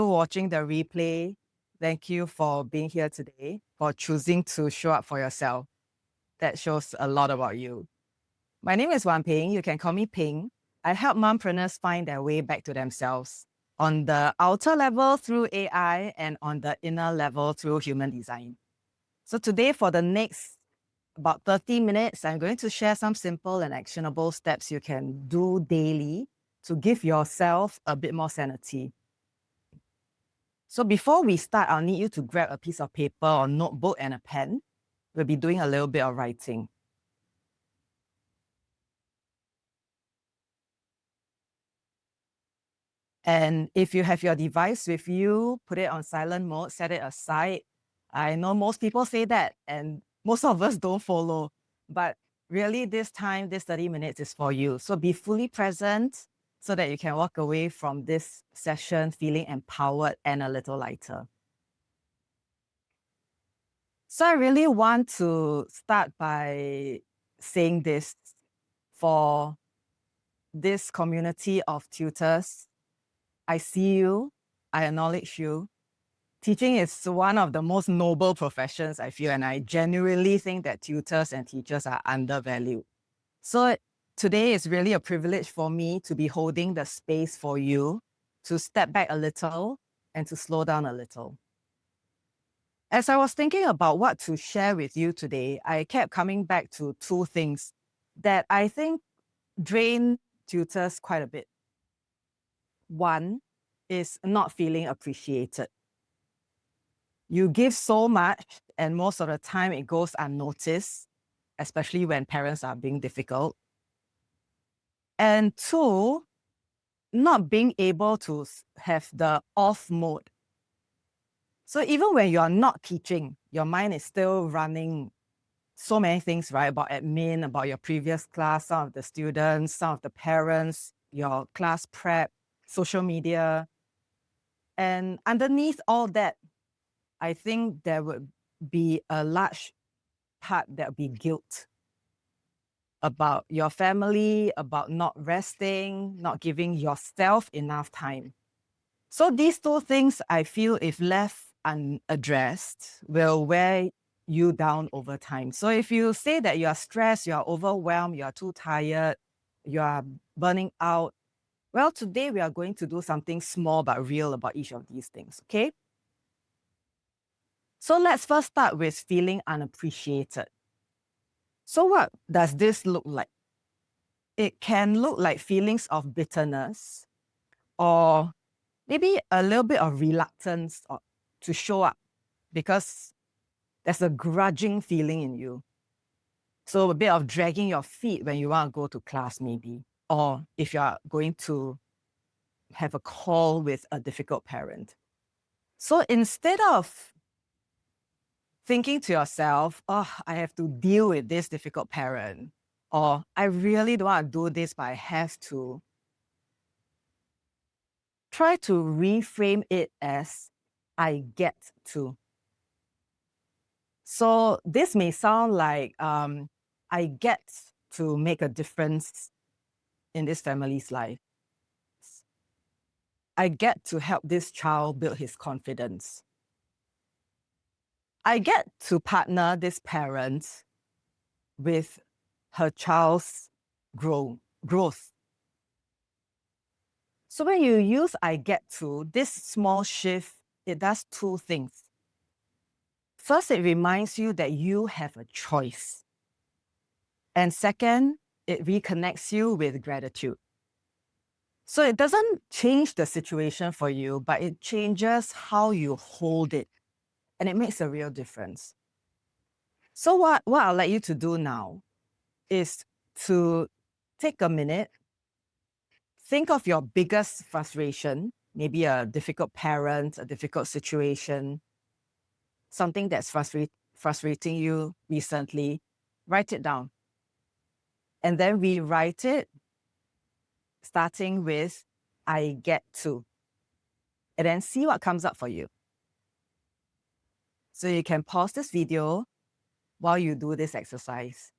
watching the replay, thank you for being here today, for choosing to show up for yourself. That shows a lot about you. My name is Wan Ping. You can call me Ping. I help mompreneurs find their way back to themselves on the outer level through AI and on the inner level through human design. So today, for the next about 30 minutes, I'm going to share some simple and actionable steps you can do daily to give yourself a bit more sanity. So before we start, I'll need you to grab a piece of paper or notebook and a pen. We'll be doing a little bit of writing. And if you have your device with you, put it on silent mode, set it aside. I know most people say that, and most of us don't follow. But really, this time, this 30 minutes is for you. So be fully present so that you can walk away from this session feeling empowered and a little lighter. So I really want to start by saying this for this community of tutors. I see you, I acknowledge you. Teaching is one of the most noble professions, I feel, and I genuinely think that tutors and teachers are undervalued. So today is really a privilege for me to be holding the space for you to step back a little and to slow down a little. As I was thinking about what to share with you today, I kept coming back to two things that I think drain tutors quite a bit. One is not feeling appreciated. You give so much, and most of the time it goes unnoticed, especially when parents are being difficult. And two, not being able to have the off mode. So even when you are not teaching, your mind is still running so many things, right? About admin, about your previous class, some of the students, some of the parents, your class prep, social media. And underneath all that, I think there would be a large part that would be guilt about your family, about not resting, not giving yourself enough time. So these two things, I feel, if left unaddressed, will wear you down over time. So if you say that you are stressed, you are overwhelmed, you are too tired, you are burning out, well, today we are going to do something small but real about each of these things, okay? So let's first start with feeling unappreciated. So what does this look like? It can look like feelings of bitterness or maybe a little bit of reluctance to show up because there's a grudging feeling in you. So a bit of dragging your feet when you want to go to class maybe, or if you're going to have a call with a difficult parent. So instead of thinking to yourself, oh, I have to deal with this difficult parent, or I really don't want to do this, but I have to, try to reframe it as I get to. So this may sound like I get to make a difference in this family's life. I get to help this child build his confidence. I get to partner this parent with her child's growth. So when you use I get to, this small shift, it does two things. First, it reminds you that you have a choice. And second, it reconnects you with gratitude. So it doesn't change the situation for you, but it changes how you hold it. And it makes a real difference. So what I'll let you to do now is to take a minute, think of your biggest frustration, maybe a difficult parent, a difficult situation, something that's frustrating you recently. Write it down. And then rewrite it, starting with I get to. And then see what comes up for you. So you can pause this video while you do this exercise.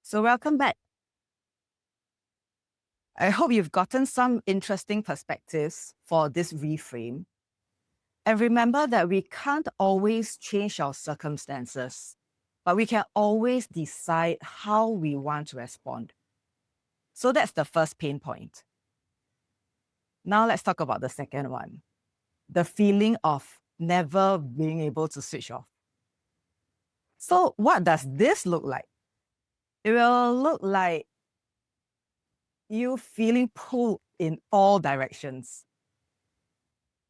So welcome back. I hope you've gotten some interesting perspectives for this reframe. And remember that we can't always change our circumstances, but we can always decide how we want to respond. So that's the first pain point. Now let's talk about the second one, the feeling of never being able to switch off. So what does this look like? It will look like you feeling pulled in all directions.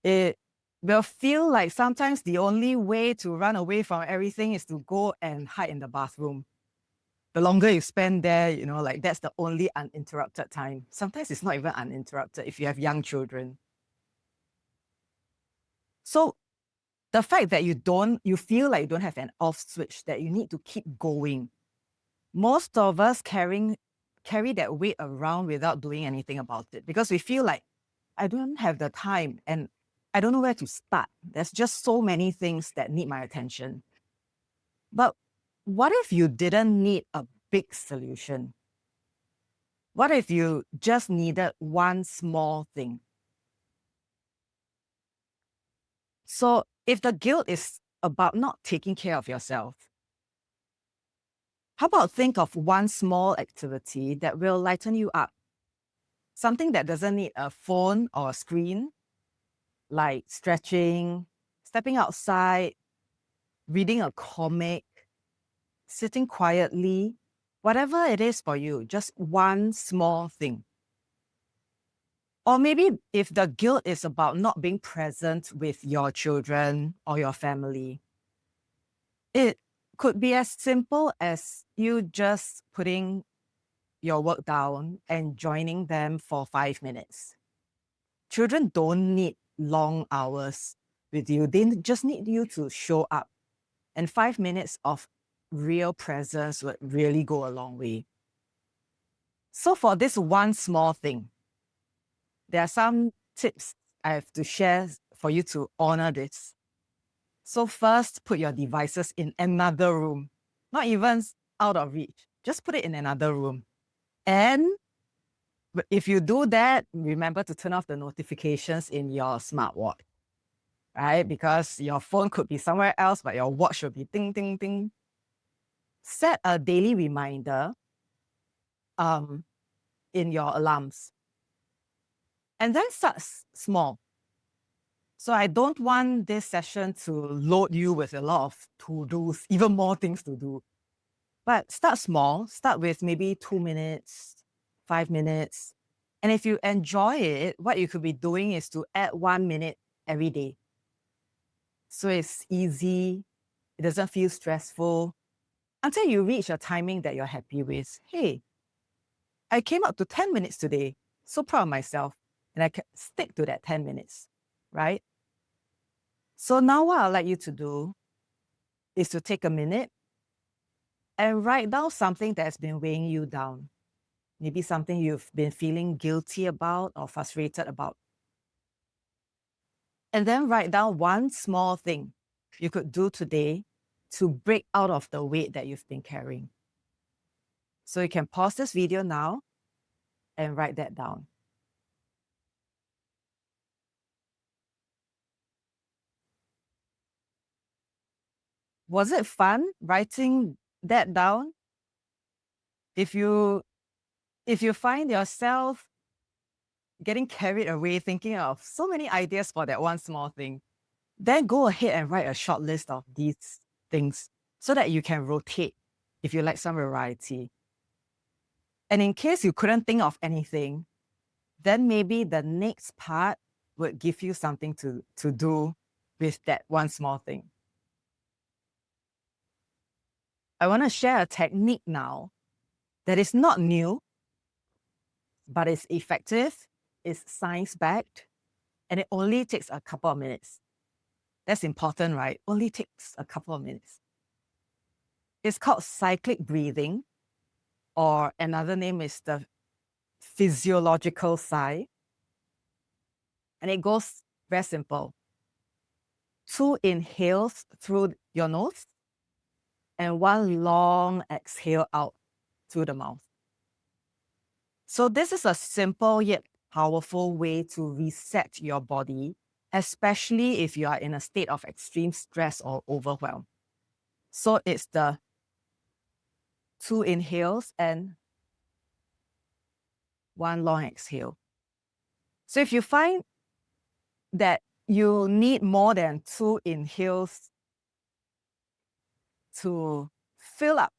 It will feel like sometimes the only way to run away from everything is to go and hide in the bathroom. The longer you spend there, like that's the only uninterrupted time. Sometimes it's not even uninterrupted if you have young children. So the fact that you feel like you don't have an off switch, that you need to keep going. Most of us carry that weight around without doing anything about it because we feel like I don't have the time and I don't know where to start. There's just so many things that need my attention. But what if you didn't need a big solution? What if you just needed one small thing? So if the guilt is about not taking care of yourself, how about think of one small activity that will lighten you up? Something that doesn't need a phone or a screen, like stretching, stepping outside, reading a comic, sitting quietly, whatever it is for you, just one small thing. Or maybe if the guilt is about not being present with your children or your family, it could be as simple as you just putting your work down and joining them for 5 minutes. Children don't need long hours with you. They just need you to show up. And 5 minutes of real presence would really go a long way. So for this one small thing, there are some tips I have to share for you to honor this. So first, put your devices in another room, not even out of reach. Just put it in another room. And if you do that, remember to turn off the notifications in your smartwatch, right? Because your phone could be somewhere else, but your watch should be ding, ding, ding. Set a daily reminder in your alarms. And then start small. So I don't want this session to load you with a lot of to-dos, even more things to do. But start small. Start with maybe 2 minutes, 5 minutes. And if you enjoy it, what you could be doing is to add 1 minute every day. So it's easy. It doesn't feel stressful until you reach a timing that you're happy with. Hey, I came up to 10 minutes today. So proud of myself. And I can stick to that 10 minutes, right? So now what I'd like you to do is to take a minute and write down something that's been weighing you down. Maybe something you've been feeling guilty about or frustrated about. And then write down one small thing you could do today to break out of the weight that you've been carrying. So you can pause this video now and write that down. Was it fun writing that down? If you find yourself getting carried away thinking of so many ideas for that one small thing, then go ahead and write a short list of these things so that you can rotate if you like some variety. And in case you couldn't think of anything, then maybe the next part would give you something to do with that one small thing. I want to share a technique now that is not new, but it's effective, it's science-backed, and it only takes a couple of minutes. That's important, right? Only takes a couple of minutes. It's called cyclic breathing, or another name is the physiological sigh. And it goes very simple. 2 inhales through your nose and 1 long exhale out through the mouth. So this is a simple yet powerful way to reset your body, especially if you are in a state of extreme stress or overwhelm. So it's the 2 inhales and 1 long exhale. So if you find that you need more than 2 inhales to fill up,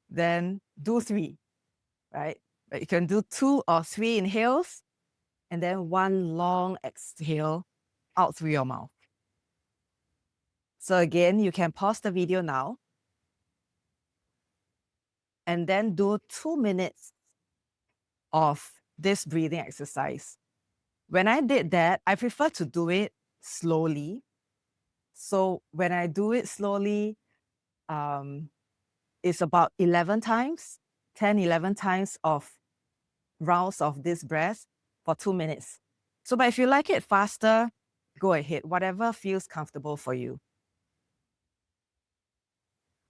then do 3, right? But you can do 2 or 3 inhales and then 1 long exhale out through your mouth. So again, you can pause the video now and then do 2 minutes of this breathing exercise. When I did that, I prefer to do it slowly. So when I do it slowly, it's about 11 times, 10, 11 times of rounds of this breath for 2 minutes. So, but if you like it faster, go ahead, whatever feels comfortable for you.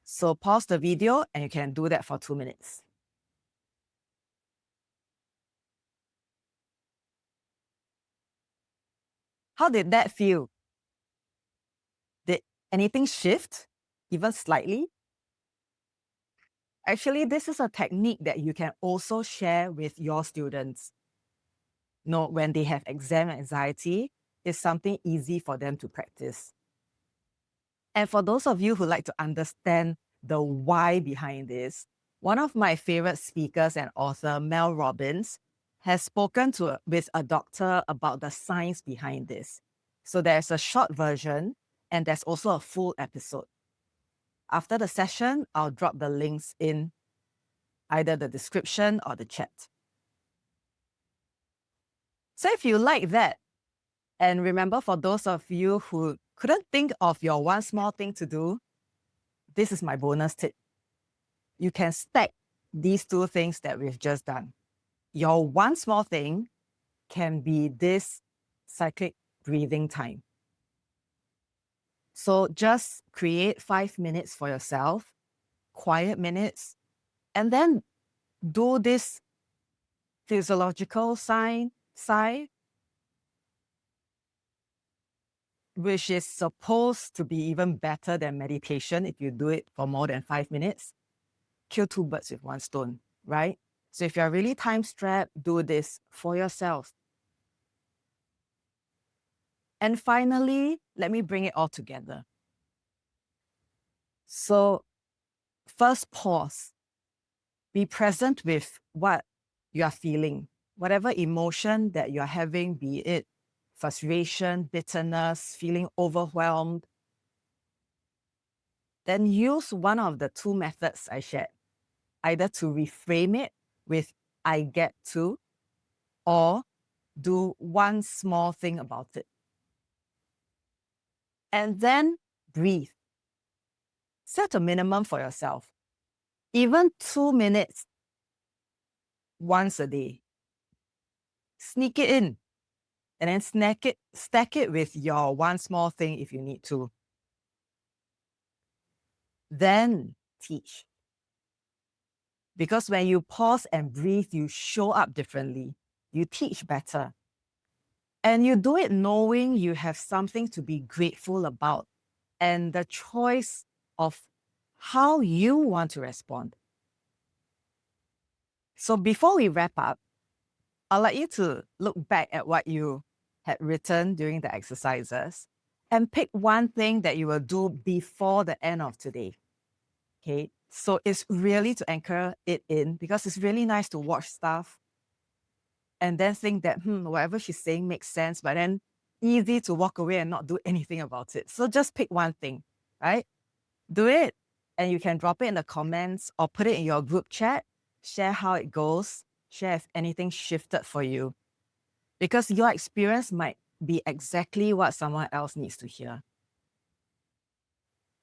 So pause the video and you can do that for 2 minutes. How did that feel? Did anything shift, even slightly? Actually, this is a technique that you can also share with your students. When they have exam anxiety, it's something easy for them to practice. And for those of you who like to understand the why behind this, one of my favorite speakers and author, Mel Robbins, has spoken with a doctor about the science behind this. So there's a short version and there's also a full episode. After the session, I'll drop the links in either the description or the chat. So if you like that, and remember, for those of you who couldn't think of your one small thing to do, this is my bonus tip. You can stack these 2 things that we've just done. Your one small thing can be this cyclic breathing time. So just create 5 minutes for yourself, quiet minutes, and then do this physiological sigh, which is supposed to be even better than meditation if you do it for more than 5 minutes. Kill 2 birds with 1 stone, right? So if you're really time-strapped, do this for yourself. And finally, let me bring it all together. So first, pause. Be present with what you are feeling, whatever emotion that you're having, be it frustration, bitterness, feeling overwhelmed. Then use one of the 2 methods I shared, either to reframe it with I get to, or do one small thing about it. And then breathe. Set a minimum for yourself. Even 2 minutes once a day. Sneak it in and then stack it with your one small thing if you need to. Then teach. Because when you pause and breathe, you show up differently. You teach better. And you do it knowing you have something to be grateful about and the choice of how you want to respond. So before we wrap up, I'd like you to look back at what you had written during the exercises and pick one thing that you will do before the end of today. Okay, so it's really to anchor it in, because it's really nice to watch stuff and then think that, whatever she's saying makes sense, but then easy to walk away and not do anything about it. So just pick one thing, right? Do it. And you can drop it in the comments or put it in your group chat. Share how it goes. Share if anything shifted for you. Because your experience might be exactly what someone else needs to hear.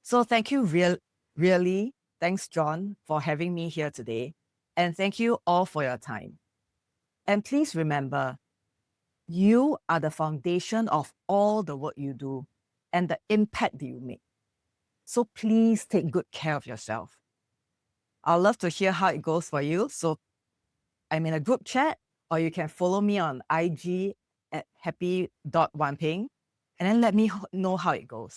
So thank you really. Thanks, John, for having me here today. And thank you all for your time. And please remember, you are the foundation of all the work you do and the impact that you make. So please take good care of yourself. I'd love to hear how it goes for you. So I'm in a group chat, or you can follow me on IG at happy.wanping, and then let me know how it goes.